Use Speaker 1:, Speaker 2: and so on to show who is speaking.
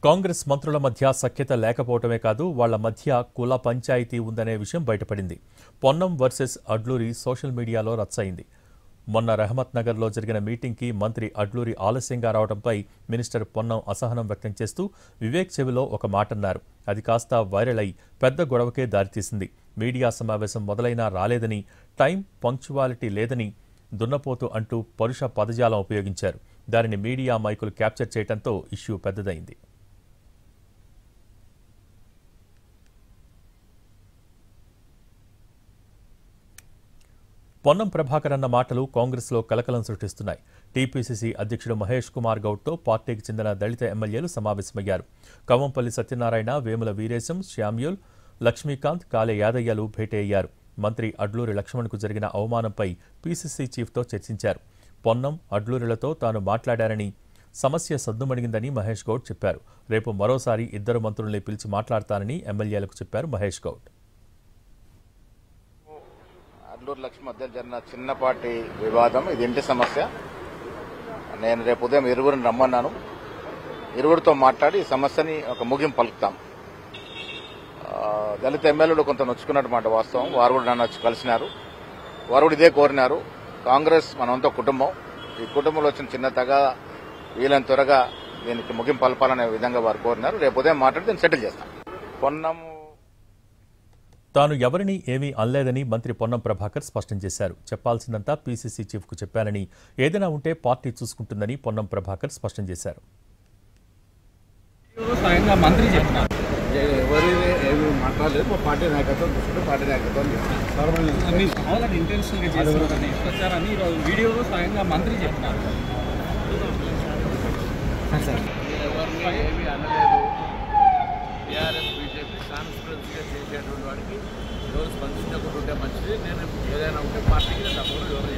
Speaker 1: కాంగ్రెస్ మంత్రుల మధ్య సఖ్యత లేకపోవటమే కాదు వాళ్ల మధ్య కుల పంచాయతీ ఉందనే విషయం బయటపడింది. పొన్నం వర్సెస్ అడ్లూరి సోషల్ మీడియాలో రచ్చయింది. మొన్న రహమత్ నగర్లో జరిగిన మీటింగ్కి మంత్రి అడ్లూరి ఆలస్యంగా రావడంపై మినిస్టర్ పొన్నం అసహనం వ్యక్తం చేస్తూ వివేక్ చెవిలో ఒక మాటన్నారు. అది కాస్త వైరల్ అయి పెద్ద గొడవకే దారితీసింది. మీడియా సమావేశం మొదలైనా రాలేదని, టైం పంక్చువాలిటీ లేదని, దున్నపోతు అంటూ పరుష పదజాలం ఉపయోగించారు. దానిని మీడియా మైకులు క్యాప్చర్ చేయడంతో ఇష్యూ పెద్దదైంది. పొన్నం ప్రభాకర్ అన్న మాటలు కాంగ్రెస్లో కలకలం సృష్టిస్తున్నాయి. టీపీసీసీ అధ్యక్షుడు మహేష్ కుమార్ గౌడ్తో పార్టీకి చెందిన దళిత ఎమ్మెల్యేలు సమావేశమయ్యారు. కవంపల్లి సత్యనారాయణ, వేముల వీరేశం, శ్యామ్యూల్, లక్ష్మీకాంత్, కాలే యాదయ్యలు భేటీ అయ్యారు. మంత్రి అడ్లూరి లక్ష్మణ్కు జరిగిన అవమానంపై పీసీసీ చీఫ్తో చర్చించారు. పొన్నం, అడ్లూరిలతో తాను మాట్లాడారని, సమస్య సద్దుమణిగిందని మహేష్ గౌడ్ చెప్పారు. రేపు మరోసారి ఇద్దరు మంత్రుల్ని పిలిచి మాట్లాడతానని ఎమ్మెల్యేలకు చెప్పారు మహేష్ గౌడ్.
Speaker 2: అడ్లూరు లక్ష్మణ్ మధ్య జరిగిన చిన్నపాటి వివాదం, ఇది ఇంటి సమస్య. నేను రేపు ఉదయం ఇరువురిని రమ్మన్నాను. ఇరువురితో మాట్లాడి ఈ సమస్యని ఒక ముగింపు పలుకుతాం. దళిత ఎమ్మెల్యేలు కొంత నొచ్చుకున్నటువంటి మాట వాస్తవం. వారు కూడా నన్ను వచ్చి కలిసినారు. వారు కూడా ఇదే కోరినారు. కాంగ్రెస్ మనంతా కుటుంబం. ఈ కుటుంబంలో వచ్చిన చిన్న తగ వీలైన త్వరగా దీనికి ముగింపు పలపాలనే విధంగా వారు కోరినారు. రేపు ఉదయం మాట్లాడి దీన్ని సెటిల్ చేస్తాం. పొన్నం
Speaker 1: తాను ఎవరిని ఏమీ అనలేదని మంత్రి పొన్నం ప్రభాకర్ స్పష్టం చేశారు. చెప్పాల్సిందంతా పీసీసీ చీఫ్కు చెప్పానని, ఏదైనా ఉంటే పార్టీ చూసుకుంటుందని పొన్నం ప్రభాకర్ స్పష్టం చేశారు.
Speaker 2: పార్టీ నాయకత్వం చూసుకుంటే పార్టీ నాయకత్వం
Speaker 3: ఇంటెన్షన్గా చేస్తున్నారని ప్రచారాన్ని ఈరోజు వీడియోలో స్వయంగా మంత్రి చెప్పినారు.
Speaker 4: ఎవరిని ఏమీ అనలేదు. టీఆర్ఎస్ బీజేపీ కాన్స్టిట్యున్సీగా చేసేటువంటి వాడికి ఎవరు స్పందించకుండా ఉంటే మంచిది. నేను ఏదైనా ఉంటే పార్టీకి తప్పకుండా ఎవరు